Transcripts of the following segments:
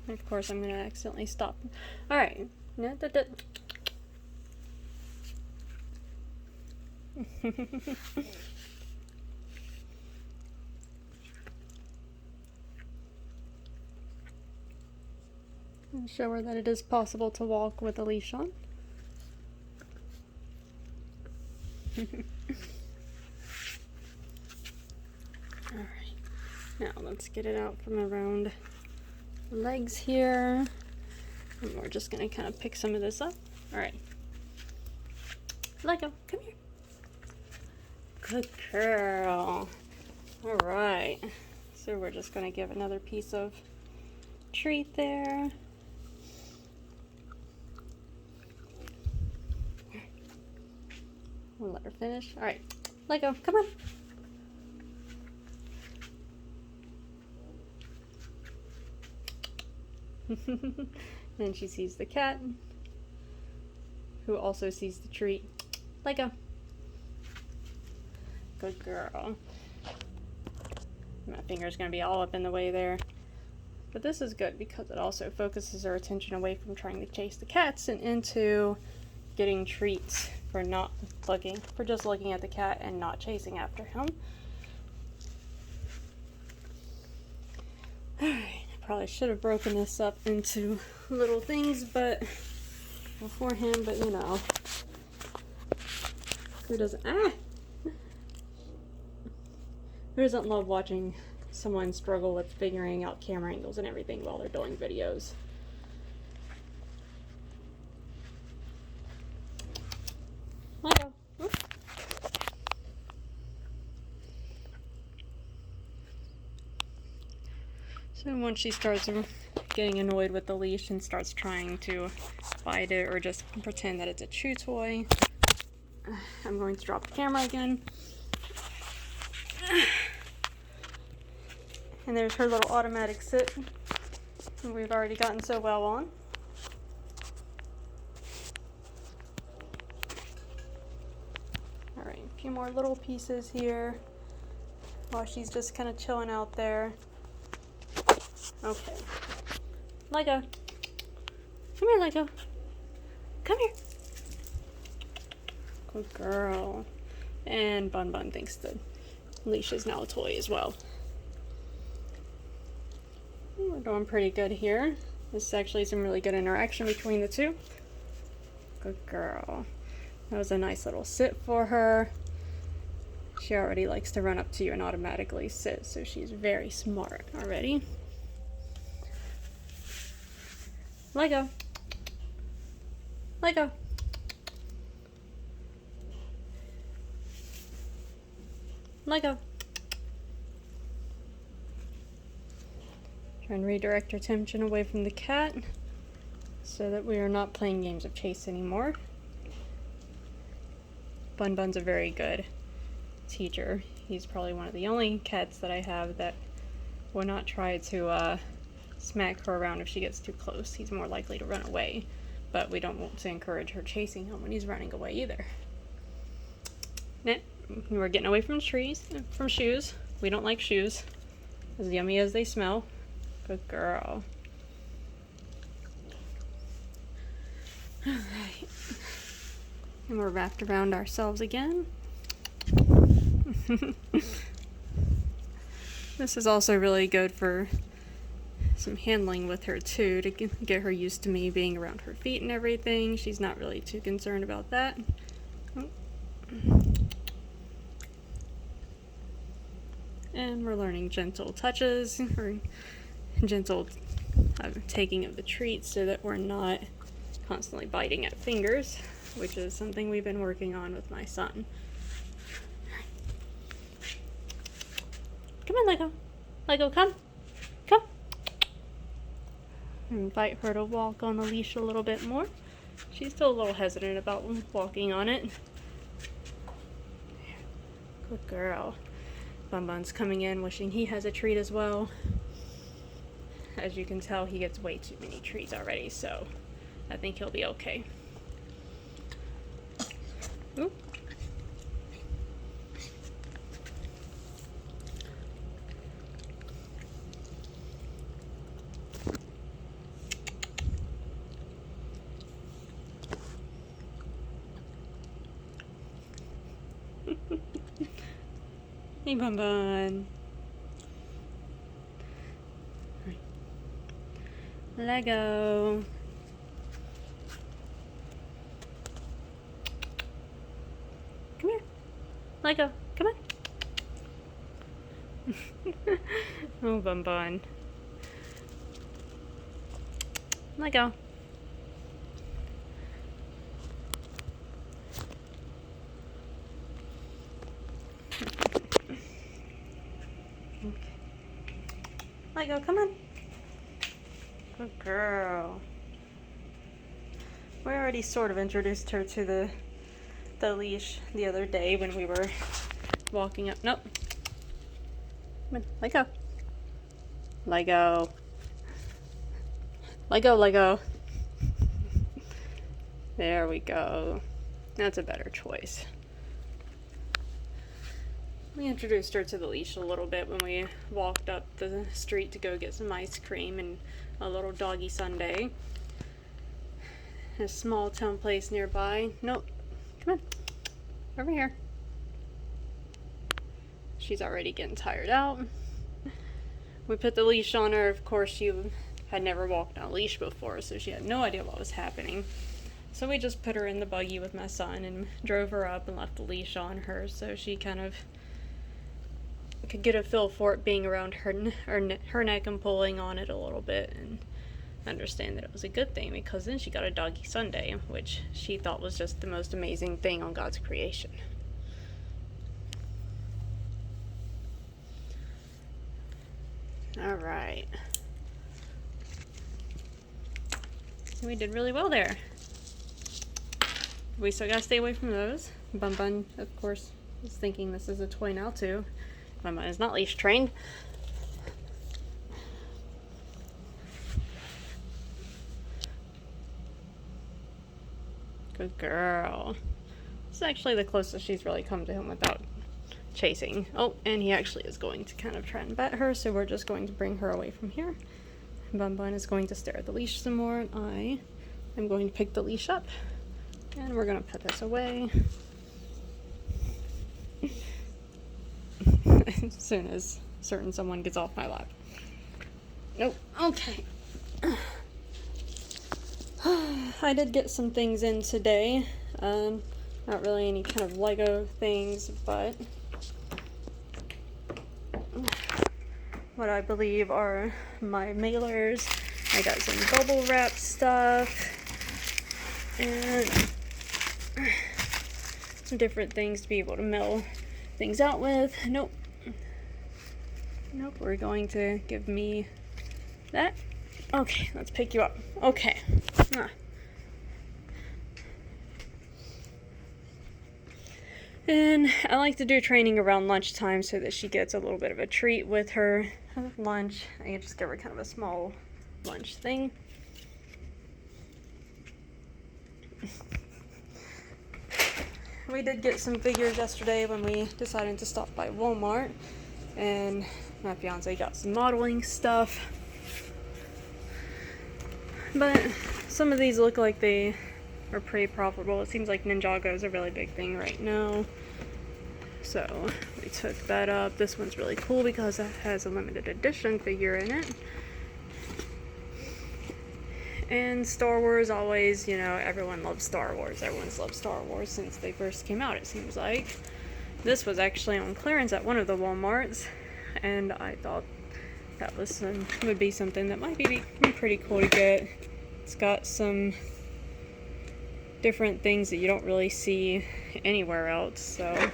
Of course, I'm going to accidentally stop. Alright. Show her that it is possible to walk with a leash on. Alright. Now let's get it out from around the legs here. And we're just going to kind of pick some of this up. Alright. Let go. Come here. Good girl. Alright. So we're just going to give another piece of treat there. We'll let her finish. Alright. Let go. Come on. Then she sees the cat, who also sees the treat. Let go. Good girl. My finger's going to be all up in the way there. But this is good because it also focuses her attention away from trying to chase the cats and into getting treats for just looking at the cat and not chasing after him. Alright, I probably should have broken this up into little things beforehand, but you know. Who doesn't love watching someone struggle with figuring out camera angles and everything while they're doing videos? Let go. Oops. So once she starts getting annoyed with the leash and starts trying to bite it or just pretend that it's a chew toy, I'm going to drop the camera again. And there's her little automatic sit we've already gotten so well on. Alright, a few more little pieces here while she's just kind of chilling out there. Okay. Lego. Come here, Lego. Come here. Good girl. And Bun Bun thinks the leash is now a toy as well. We're doing pretty good here. This is actually some really good interaction between the two. Good girl. That was a nice little sit for her. She already likes to run up to you and automatically sit, so she's very smart already. Lego. Lego. Lego. Try and redirect our attention away from the cat so that we are not playing games of chase anymore. Bun Bun's a very good teacher. He's probably one of the only cats that I have that will not try to smack her around if she gets too close. He's more likely to run away, but we don't want to encourage her chasing him when he's running away either. We're getting away from shoes. We don't like shoes, as yummy as they smell. Good girl. Alright. And we're wrapped around ourselves again. This is also really good for some handling with her too, to get her used to me being around her feet and everything. She's not really too concerned about that. And we're learning gentle touches, or gentle taking of the treats so that we're not constantly biting at fingers, which is something we've been working on with my son. Come on, Lego. Lego, come. Come. Invite her to walk on the leash a little bit more. She's still a little hesitant about walking on it. Good girl. Bun Bun's coming in wishing he has a treat as well. As you can tell, he gets way too many treats already, so I think he'll be okay. Ooh. Hey, Bun Bun. Lego. Come here. Lego, come on. Oh, Bun Bun. Lego. Okay. Lego, come on. Good girl. We already sort of introduced her to the leash the other day when we were walking up. Nope. Come on, Lego. Lego. Lego, Lego. There we go. That's a better choice. We introduced her to the leash a little bit when we walked up the street to go get some ice cream and a little doggy sundae. A small town place nearby. Nope. Come on. Over here. She's already getting tired out. We put the leash on her. Of course, she had never walked on a leash before, so she had no idea what was happening. So we just put her in the buggy with my son and drove her up and left the leash on her so she kind of could get a feel for it being around her neck and pulling on it a little bit and understand that it was a good thing, because then she got a doggy sundae, which she thought was just the most amazing thing on God's creation. Alright. We did really well there. We still gotta stay away from those. Bun Bun, of course, is thinking this is a toy now too. Bun Bun is not leash trained. Good girl. This is actually the closest she's really come to him without chasing. Oh, and he actually is going to kind of try and bet her, so we're just going to bring her away from here. Bun Bun is going to stare at the leash some more, and I am going to pick the leash up. And we're going to put this away. As soon as certain someone gets off my lap. Nope. Okay. I did get some things in today. Not really any kind of Lego things, but what I believe are my mailers. I got some bubble wrap stuff and some different things to be able to mail things out with. Nope, we're going to give me that. Okay, let's pick you up. Okay. And I like to do training around lunchtime so that she gets a little bit of a treat with her lunch. I can just give her kind of a small lunch thing. We did get some figures yesterday when we decided to stop by Walmart, and my fiance got some modeling stuff. But some of these look like they are pretty profitable. It seems like Ninjago is a really big thing right now. So we took that up. This one's really cool because it has a limited edition figure in it. And Star Wars always, everyone loves Star Wars. Everyone's loved Star Wars since they first came out, it seems like. This was actually on clearance at one of the Walmarts, and I thought that was would be something that might be pretty cool to get. It's got some different things that you don't really see anywhere else, so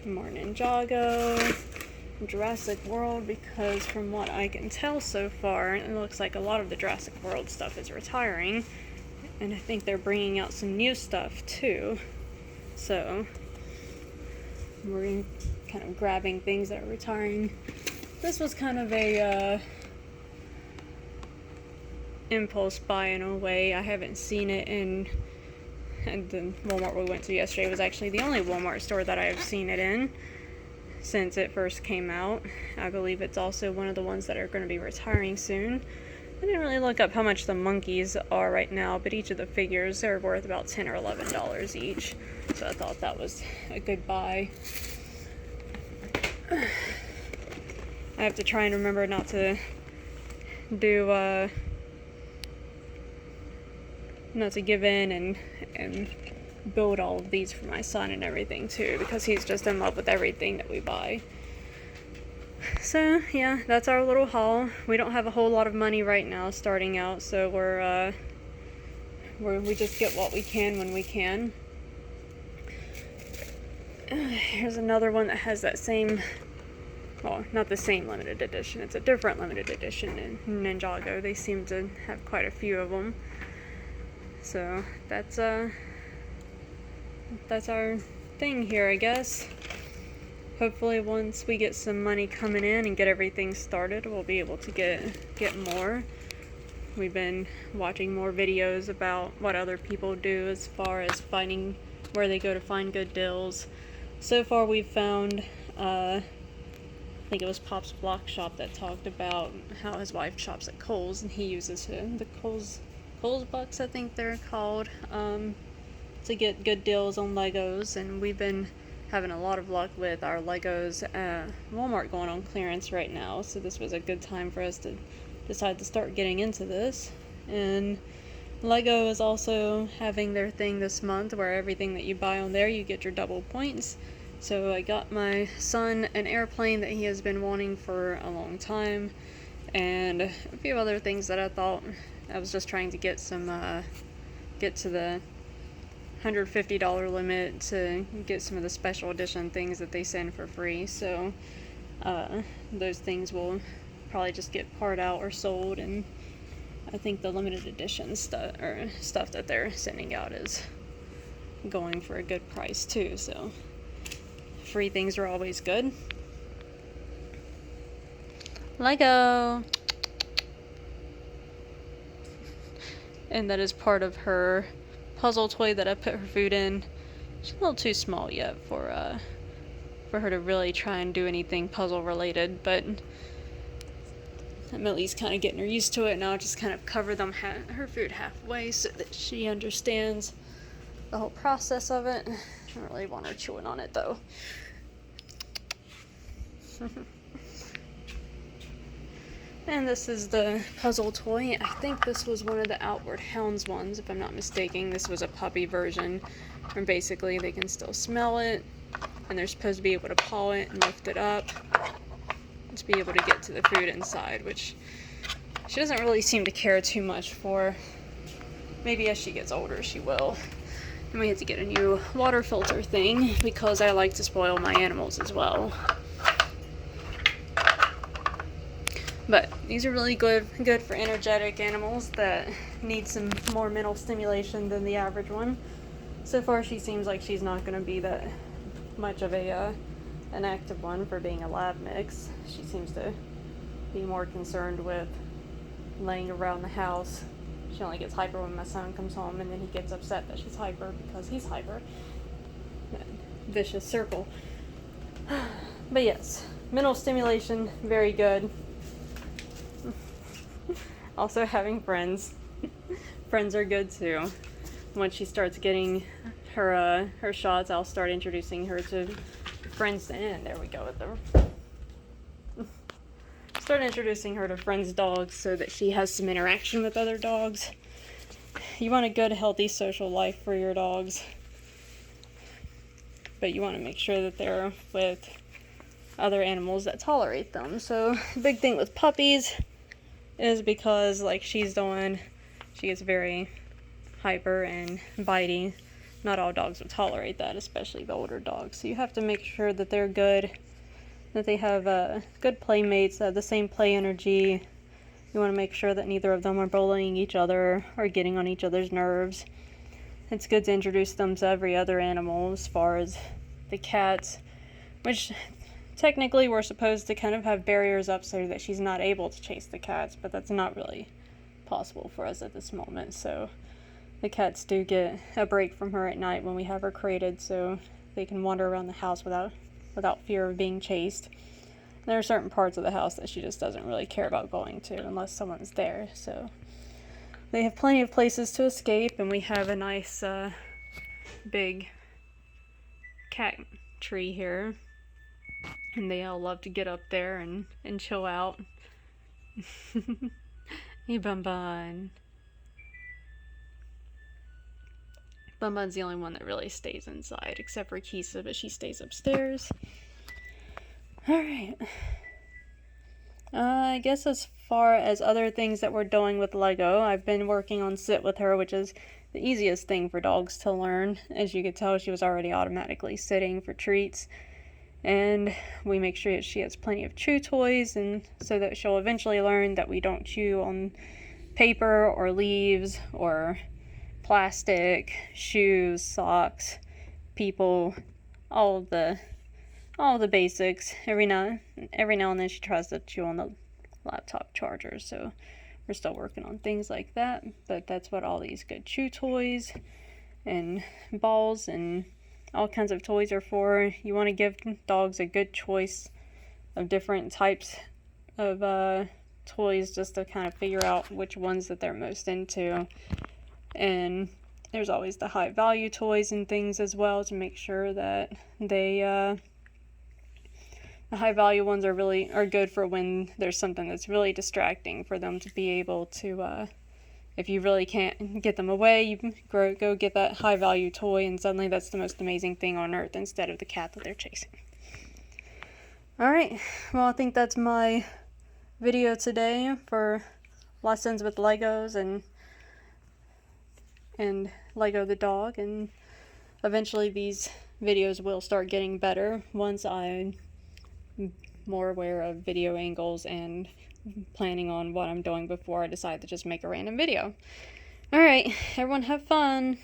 more Ninjago, Jurassic World, because from what I can tell so far, it looks like a lot of the Jurassic World stuff is retiring, and I think they're bringing out some new stuff too, so we're kind of grabbing things that are retiring. This was kind of a impulse buy in a way. I haven't seen it in the Walmart we went to yesterday. It was actually the only Walmart store that I have seen it in since it first came out. I believe it's also one of the ones that are going to be retiring soon. I didn't really look up how much the monkeys are right now, but each of the figures are worth about $10 or $11 each, so I thought that was a good buy. I have to try and remember not to do, not to give in and build all of these for my son and everything too, because he's just in love with everything that we buy. So yeah, that's our little haul. We don't have a whole lot of money right now starting out, so we just get what we can when we can. Here's another one that has that same, well, not the same limited edition, it's a different limited edition in Ninjago. They seem to have quite a few of them. So that's our thing here, I guess. Hopefully once we get some money coming in and get everything started, we'll be able to get more. We've been watching more videos about what other people do as far as finding where they go to find good deals. So far we've found, I think it was Pop's Block Shop that talked about how his wife shops at Kohl's, and he uses the Kohl's Bucks, I think they're called, to get good deals on Legos, and we've been having a lot of luck with our Legos at Walmart going on clearance right now, so this was a good time for us to decide to start getting into this. And Lego is also having their thing this month where everything that you buy on there you get your double points. So I got my son an airplane that he has been wanting for a long time, and a few other things that I thought I was just trying to get to the $150 limit to get some of the special edition things that they send for free. So those things will probably just get part out or sold, and I think the limited edition stuff that they're sending out is going for a good price too. So free things are always good. Lego. And that is part of her puzzle toy that I put her food in. She's a little too small yet for her to really try and do anything puzzle related, but I'm at least kind of getting her used to it. Now I'll just kind of cover her food halfway so that she understands the whole process of it. I don't really want her chewing on it though. And this is the puzzle toy. I think this was one of the Outward Hounds ones, if I'm not mistaken. This was a puppy version, where basically they can still smell it, and they're supposed to be able to paw it and lift it up to be able to get to the food inside, which she doesn't really seem to care too much for. Maybe as she gets older she will. And we had to get a new water filter thing because I like to spoil my animals as well. But these are really good for energetic animals that need some more mental stimulation than the average one. So far she seems like she's not going to be that much of an active one for being a lab mix. She seems to be more concerned with laying around the house. She only gets hyper when my son comes home, and then he gets upset that she's hyper because he's hyper. Vicious circle. But yes, mental stimulation, very good. Also having friends. Friends are good too. Once she starts getting her shots, I'll start introducing her to friends. And there we go with them. Start introducing her to friends' dogs so that she has some interaction with other dogs. You want a good, healthy social life for your dogs, but you want to make sure that they're with other animals that tolerate them. So the big thing with puppies is because, like she's doing, she gets very hyper and bitey. Not all dogs will tolerate that, especially the older dogs. So you have to make sure that they're good, that they have good playmates, the same play energy. You want to make sure that neither of them are bullying each other or getting on each other's nerves. It's good to introduce them to every other animal. As far as the cats, which technically we're supposed to kind of have barriers up so that she's not able to chase the cats, but that's not really possible for us at this moment. So the cats do get a break from her at night when we have her crated, so they can wander around the house without fear of being chased. There are certain parts of the house that she just doesn't really care about going to unless someone's there. So they have plenty of places to escape, and we have a nice big cat tree here. And they all love to get up there and chill out. Hey, Bun Bun. Bun Bun's the only one that really stays inside, except for Kisa, but she stays upstairs. Alright. I guess as far as other things that we're doing with Lego, I've been working on sit with her, which is the easiest thing for dogs to learn. As you could tell, she was already automatically sitting for treats. And we make sure that she has plenty of chew toys, and so that she'll eventually learn that we don't chew on paper or leaves or plastic, shoes, socks, people, all the basics. Every now and then she tries to chew on the laptop charger, so we're still working on things like that. But that's what all these good chew toys and balls and all kinds of toys are for. You want to give dogs a good choice of different types of toys, just to kind of figure out which ones that they're most into. And there's always the high value toys and things as well, to make sure that the high value ones are good for when there's something that's really distracting, for them to be able to, if you really can't get them away, you go get that high value toy, and suddenly that's the most amazing thing on earth instead of the cat that they're chasing. Alright, well, I think that's my video today for lessons with Legos and Lego the dog, and eventually these videos will start getting better once I'm more aware of video angles and planning on what I'm doing before I decide to just make a random video. Alright, everyone have fun!